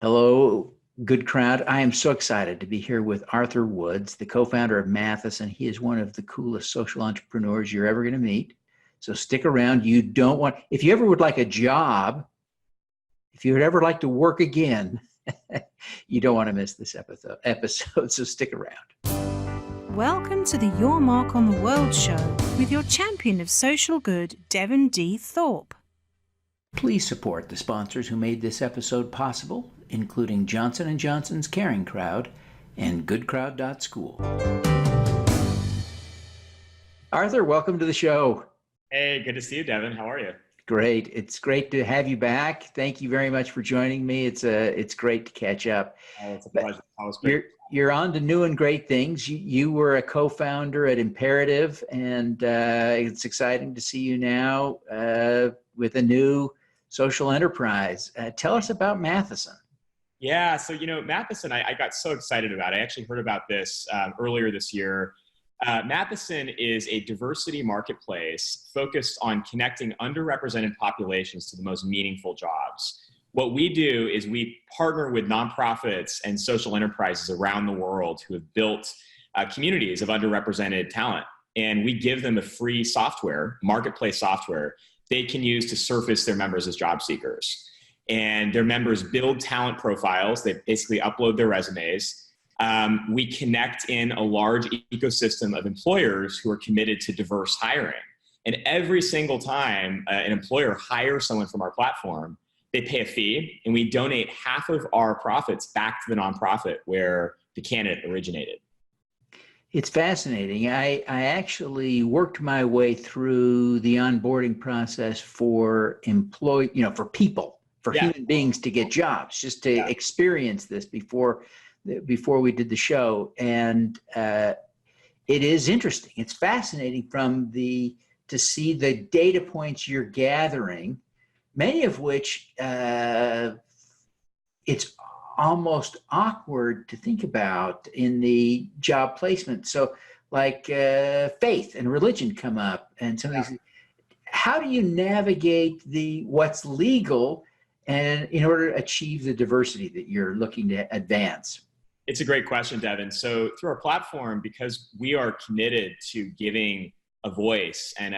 Hello, good crowd. I am so excited to be here with Arthur Woods, the co-founder of Matheson. He is one of the coolest social entrepreneurs you're ever going to meet. So stick around. You don't want, if you ever would like a job, if you would ever like to work again, you don't want to miss this episode. So stick around. Welcome to the Your Mark on the World show with your champion of social good, Devin D. Thorpe. Please support the sponsors who made this episode possible, including Johnson & Johnson's Caring Crowd and goodcrowd.school. Arthur, welcome to the show. Hey, good to see you, Devin. How are you? Great. It's great to have you back. Thank you very much for joining me. It's great to catch up. Oh, it's a pleasure. Always great. You're on to new and great things. You were a co-founder at Imperative, and it's exciting to see you now with a new social enterprise. Tell us about Matheson. Yeah, so Matheson, I got so excited about it. I actually heard about this earlier this year. Matheson is a diversity marketplace focused on connecting underrepresented populations to the most meaningful jobs. What we do is we partner with nonprofits and social enterprises around the world who have built communities of underrepresented talent. And we give them a free software, marketplace software, they can use to surface their members as job seekers. And their members build talent profiles. They basically upload their resumes. We connect in a large ecosystem of employers who are committed to diverse hiring. And every single time an employer hires someone from our platform, they pay a fee, and we donate half of our profits back to the nonprofit where the candidate originated. It's fascinating. I actually worked my way through the onboarding process for for people, for human beings to get jobs, just to experience this before we did the show. And it is interesting. It's fascinating to see the data points you're gathering, many of which it's almost awkward to think about in the job placement. So like faith and religion come up, and some of these. How do you navigate what's legal and in order to achieve the diversity that you're looking to advance? It's a great question, Devin. So through our platform, because we are committed to giving a voice and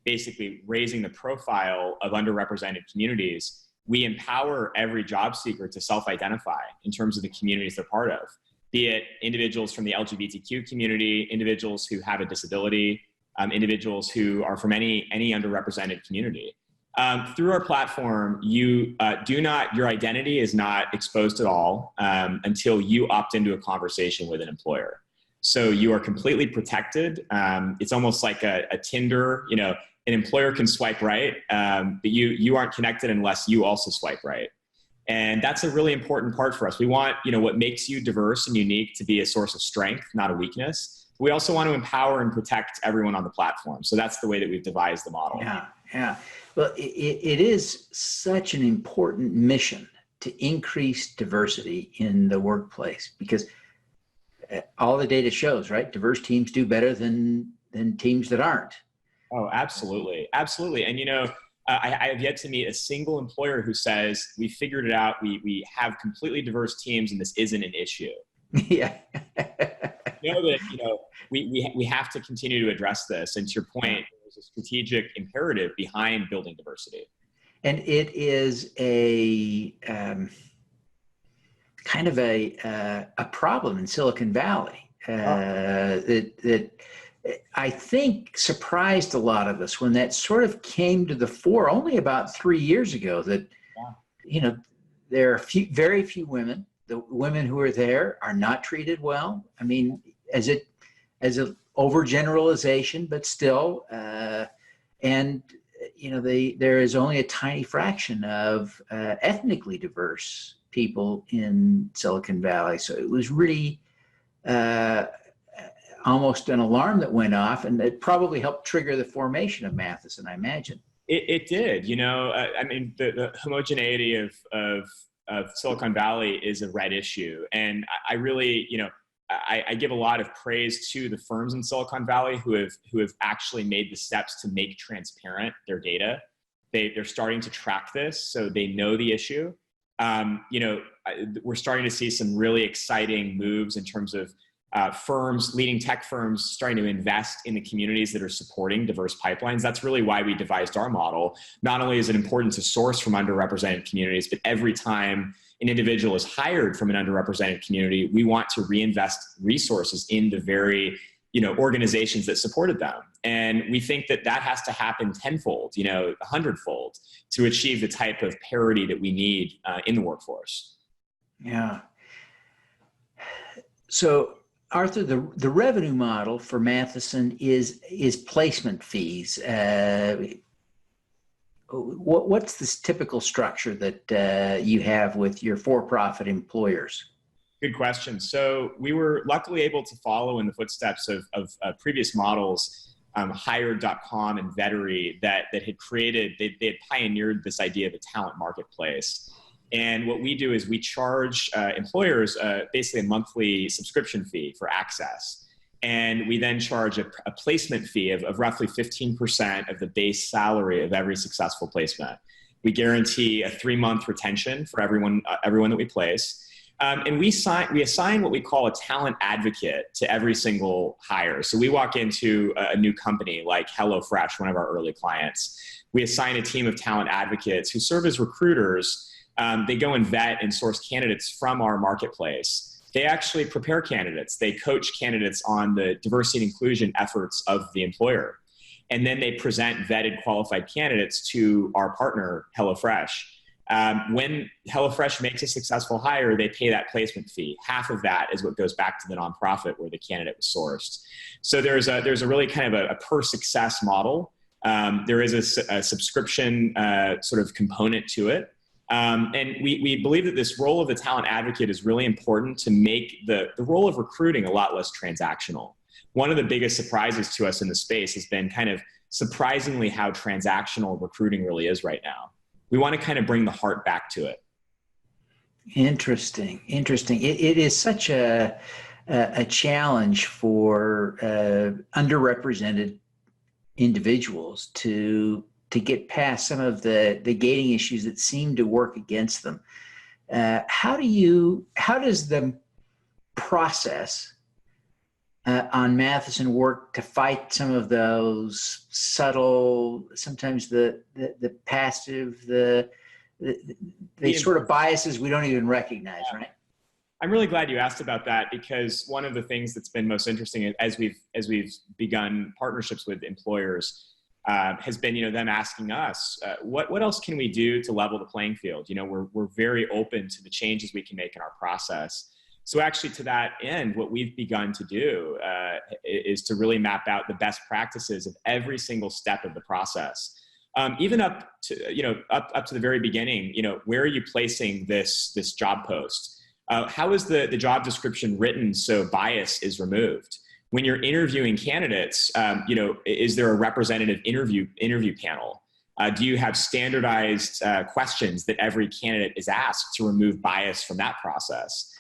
basically raising the profile of underrepresented communities, we empower every job seeker to self-identify in terms of the communities they're part of, be it individuals from the LGBTQ community, individuals who have a disability, individuals who are from any underrepresented community. Through our platform, your identity is not exposed at all until you opt into a conversation with an employer. So you are completely protected. It's almost like a Tinder, an employer can swipe right, but you aren't connected unless you also swipe right. And that's a really important part for us. We want, what makes you diverse and unique to be a source of strength, not a weakness. We also want to empower and protect everyone on the platform. So that's the way that we've devised the model. Yeah. Well, it is such an important mission to increase diversity in the workplace, because all the data shows, right? Diverse teams do better than teams that aren't. Oh, absolutely. Absolutely. And, I have yet to meet a single employer who says, we figured it out. We have completely diverse teams and this isn't an issue. Yeah. We have to continue to address this. And to your point, there's a strategic imperative behind building diversity. And it is a kind of a problem in Silicon Valley that I think surprised a lot of us when that sort of came to the fore only about 3 years ago, that, there are very few women. The women who are there are not treated well. I mean, as an overgeneralization, but still, there is only a tiny fraction of ethnically diverse people in Silicon Valley. So it was really almost an alarm that went off, and it probably helped trigger the formation of Matheson, I imagine. It did, the homogeneity of Silicon Valley is a red issue. And I really, I give a lot of praise to the firms in Silicon Valley who have actually made the steps to make transparent their data. They're starting to track this, so they know the issue. We're starting to see some really exciting moves in terms of firms, leading tech firms, starting to invest in the communities that are supporting diverse pipelines. That's really why we devised our model. Not only is it important to source from underrepresented communities, but every time an individual is hired from an underrepresented community, we want to reinvest resources in the very organizations that supported them. And we think that has to happen tenfold, 100-fold to achieve the type of parity that we need in the workforce. Yeah. So Arthur, the revenue model for Matheson is placement fees. What's this typical structure that you have with your for-profit employers? Good question. So we were luckily able to follow in the footsteps of previous models, Hired.com and Vettery, that had created, they had pioneered this idea of a talent marketplace. And what we do is we charge employers basically a monthly subscription fee for access. And we then charge a placement fee of roughly 15% of the base salary of every successful placement. We guarantee a 3-month retention for everyone that we place. And we assign what we call a talent advocate to every single hire. So we walk into a new company like HelloFresh, one of our early clients. We assign a team of talent advocates who serve as recruiters. They go and vet and source candidates from our marketplace. They actually prepare candidates. They coach candidates on the diversity and inclusion efforts of the employer. And then they present vetted qualified candidates to our partner, HelloFresh. When HelloFresh makes a successful hire, they pay that placement fee. Half of that is what goes back to the nonprofit where the candidate was sourced. So there's a really kind of a per success model. There is a subscription sort of component to it. And we believe that this role of the talent advocate is really important to make the role of recruiting a lot less transactional. One of the biggest surprises to us in the space has been kind of surprisingly how transactional recruiting really is right now. We want to kind of bring the heart back to it. Interesting. It is such a challenge for underrepresented individuals to get past some of the gating issues that seem to work against them. How does the process on Matheson work to fight some of those subtle, sometimes the passive, the sort of biases we don't even recognize, right? I'm really glad you asked about that, because one of the things that's been most interesting as we've begun partnerships with employers has been, them asking us, what else can we do to level the playing field? We're very open to the changes we can make in our process. So actually, to that end, what we've begun to do is to really map out the best practices of every single step of the process. Even up to the very beginning, where are you placing this job post? How is the job description written so bias is removed? When you're interviewing candidates, is there a representative interview panel? Do you have standardized questions that every candidate is asked to remove bias from that process?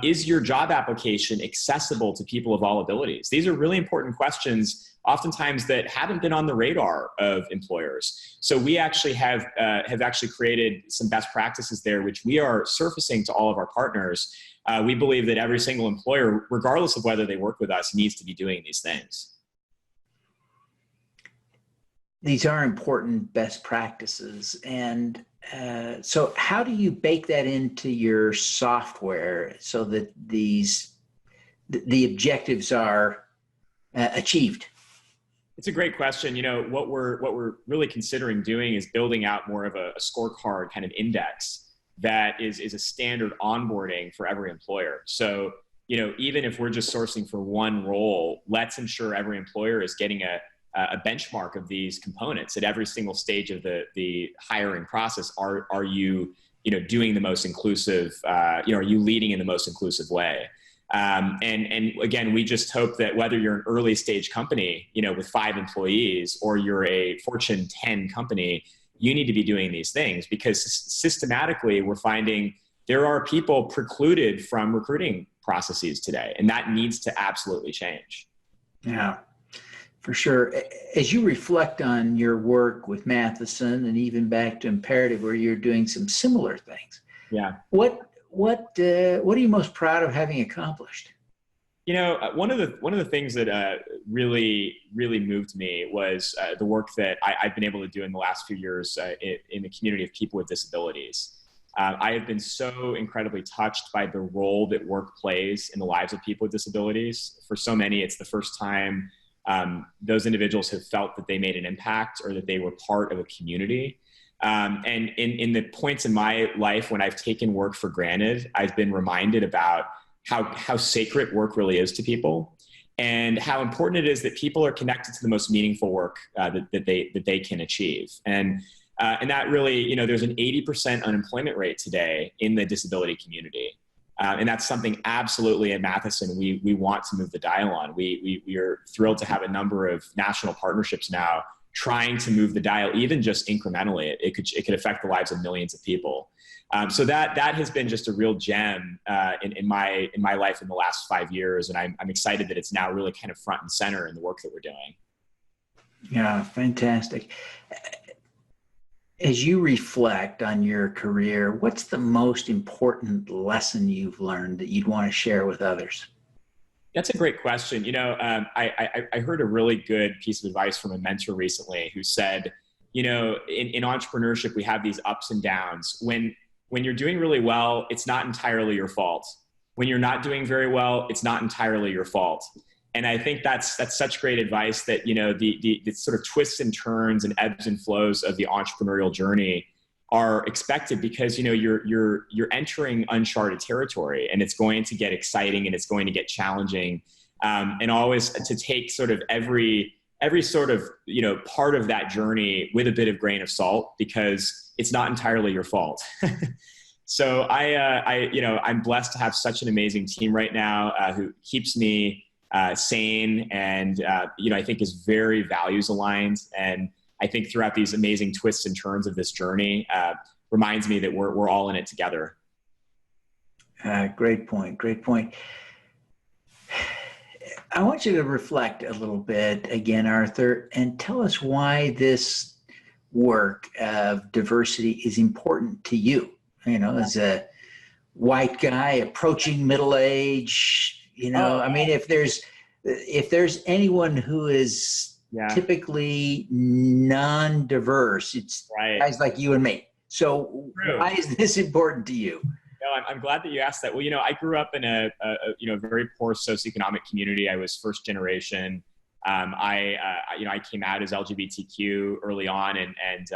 Is your job application accessible to people of all abilities? These are really important questions, oftentimes that haven't been on the radar of employers. So we actually have actually created some best practices there, which we are surfacing to all of our partners. We believe that every single employer, regardless of whether they work with us, needs to be doing these things. These are important best practices. And so how do you bake that into your software so that the objectives are achieved? It's a great question. What we're really considering doing is building out more of a scorecard kind of index that is a standard onboarding for every employer. So, even if we're just sourcing for one role, let's ensure every employer is getting a benchmark of these components at every single stage of the hiring process. Are you doing the most inclusive, are you leading in the most inclusive way? And again, we just hope that whether you're an early stage company, with 5 employees, or you're a Fortune 10 company, you need to be doing these things, because systematically we're finding there are people precluded from recruiting processes today, and that needs to absolutely change. Yeah. For sure. As you reflect on your work with Matheson and even back to Imperative, where you're doing some similar things, Yeah. What are you most proud of having accomplished? One of the things that really moved me was the work that I've been able to do in the last few years in the community of people with disabilities. I have been so incredibly touched by the role that work plays in the lives of people with disabilities. For so many, it's the first time those individuals have felt that they made an impact or that they were part of a community. And in the points in my life when I've taken work for granted, I've been reminded about how sacred work really is to people, and how important it is that people are connected to the most meaningful work that they can achieve. And that really, there's an 80% unemployment rate today in the disability community. And that's something absolutely at Matheson we want to move the dial on. We are thrilled to have a number of national partnerships now trying to move the dial, even just incrementally. It could affect the lives of millions of people. So that has been just a real gem in my life in the last 5 years, and I'm excited that it's now really kind of front and center in the work that we're doing. Yeah, fantastic. As you reflect on your career, what's the most important lesson you've learned that you'd want to share with others? That's a great question. I heard a really good piece of advice from a mentor recently who said, in entrepreneurship, we have these ups and downs. When you're doing really well, it's not entirely your fault. When you're not doing very well, it's not entirely your fault. And I think that's such great advice that, the sort of twists and turns and ebbs and flows of the entrepreneurial journey are expected because, you're entering uncharted territory, and it's going to get exciting and it's going to get challenging. And always to take sort of every sort of, part of that journey with a bit of grain of salt, because it's not entirely your fault. So I'm blessed to have such an amazing team right now who keeps me sane and, I think is very values aligned. And I think throughout these amazing twists and turns of this journey, reminds me that we're all in it together. Great point. Great point. I want you to reflect a little bit again, Arthur, and tell us why this work of diversity is important to you. As a white guy approaching middle age, if there's anyone who is typically non-diverse, it's guys like you and me. So why is this important to you? No, I'm glad that you asked that. Well, I grew up in a very poor socioeconomic community. I was first generation. I came out as LGBTQ early on, and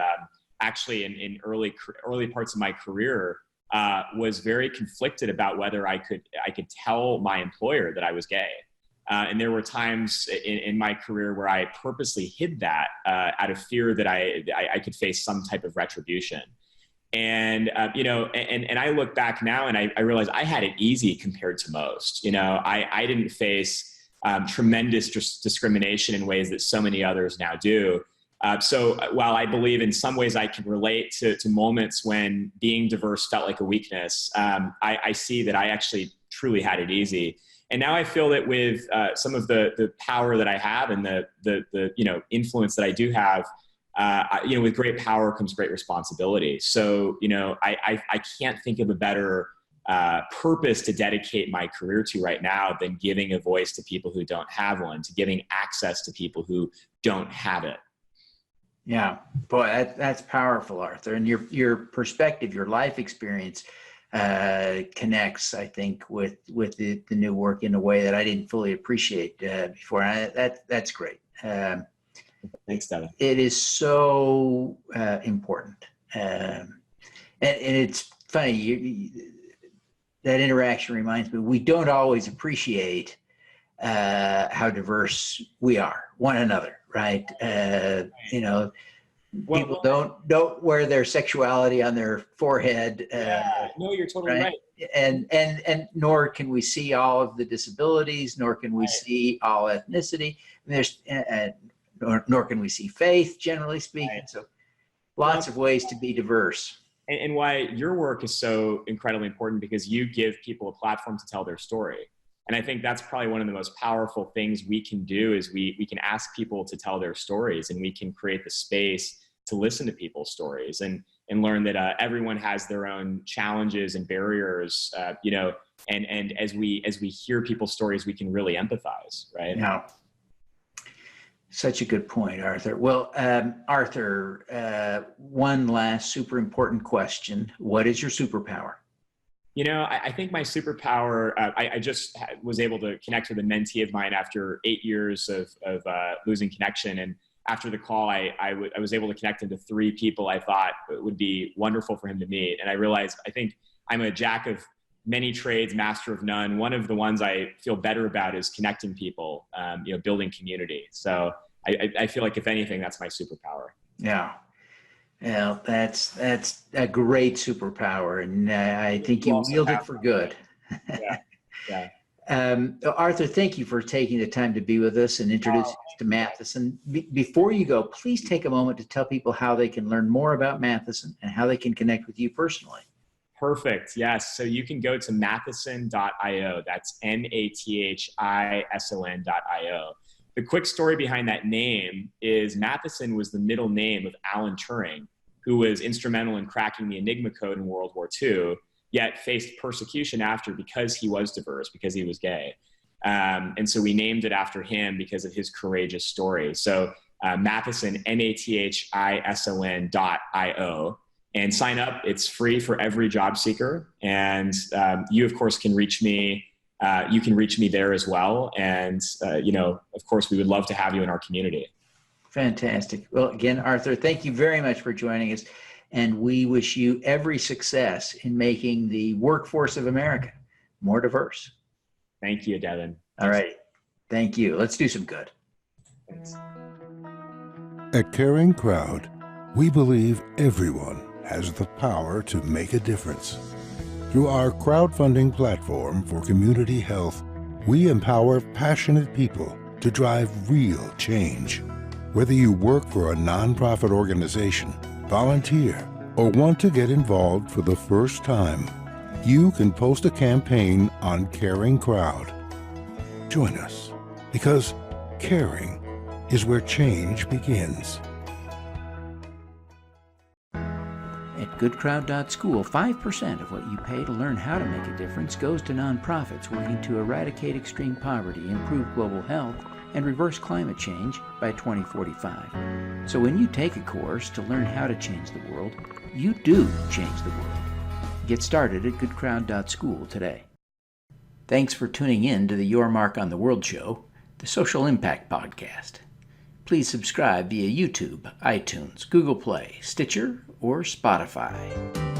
actually in early parts of my career was very conflicted about whether I could tell my employer that I was gay. And there were times in my career where I purposely hid that out of fear that I could face some type of retribution. And, and I look back now and I realize I had it easy compared to most. I didn't face tremendous discrimination in ways that so many others now do. So while I believe in some ways I can relate to moments when being diverse felt like a weakness, I see that I actually truly had it easy. And now I feel that with some of the power that I have and the influence that I do have, with great power comes great responsibility. So, I can't think of a better purpose to dedicate my career to right now than giving a voice to people who don't have one, to giving access to people who don't have it. Yeah, boy, that's powerful, Arthur. And your perspective, your life experience connects, I think, with the new work in a way that I didn't fully appreciate before. That's great. Thanks, Devin. It is so important. And it's funny, that interaction reminds me, we don't always appreciate how diverse we are, one another, right? People don't wear their sexuality on their forehead. No, you're totally right. And nor can we see all of the disabilities, nor can we see all ethnicity. Nor can we see faith, generally speaking. Right. So lots of ways to be diverse. And why your work is so incredibly important, because you give people a platform to tell their story. And I think that's probably one of the most powerful things we can do is we can ask people to tell their stories, and we can create the space to listen to people's stories. And and learn that everyone has their own challenges and barriers, and as we hear people's stories, we can really empathize, right? Yeah. Such a good point, Arthur. Well, Arthur, one last super important question. What is your superpower? I think my superpower, I just was able to connect with a mentee of mine after 8 years of losing connection. And after the call, I was able to connect him to 3 people I thought it would be wonderful for him to meet. And I realized, I think I'm a jack of many trades, master of none. One of the ones I feel better about is connecting people, building community. So I feel like, if anything, that's my superpower. Yeah. Well, that's a great superpower, and I think you wield it for good. Yeah. Arthur, thank you for taking the time to be with us and introduce us to Matheson. Before you go, please take a moment to tell people how they can learn more about Matheson and how they can connect with you personally. Perfect. Yes. So you can go to matheson.io. That's Mathison.io. The quick story behind that name is Matheson was the middle name of Alan Turing, who was instrumental in cracking the Enigma code in World War II, yet faced persecution after because he was diverse, because he was gay. And so we named it after him because of his courageous story. So Matheson, Mathison.io, and sign up. It's free for every job seeker. And you, of course, can reach me. You can reach me there as well. And, of course, we would love to have you in our community. Fantastic. Well, again, Arthur, thank you very much for joining us. And we wish you every success in making the workforce of America more diverse. Thank you, Devin. All right. Thank you. Let's do some good. Thanks. At Caring Crowd, we believe everyone has the power to make a difference. Through our crowdfunding platform for community health, we empower passionate people to drive real change. Whether you work for a nonprofit organization, volunteer, or want to get involved for the first time, you can post a campaign on Caring Crowd. Join us, because caring is where change begins. At goodcrowd.school, 5% of what you pay to learn how to make a difference goes to nonprofits working to eradicate extreme poverty, improve global health, and reverse climate change by 2045. So when you take a course to learn how to change the world, you do change the world. Get started at goodcrowd.school today. Thanks for tuning in to the Your Mark on the World show, the Social Impact Podcast. Please subscribe via YouTube, iTunes, Google Play, Stitcher, or Spotify.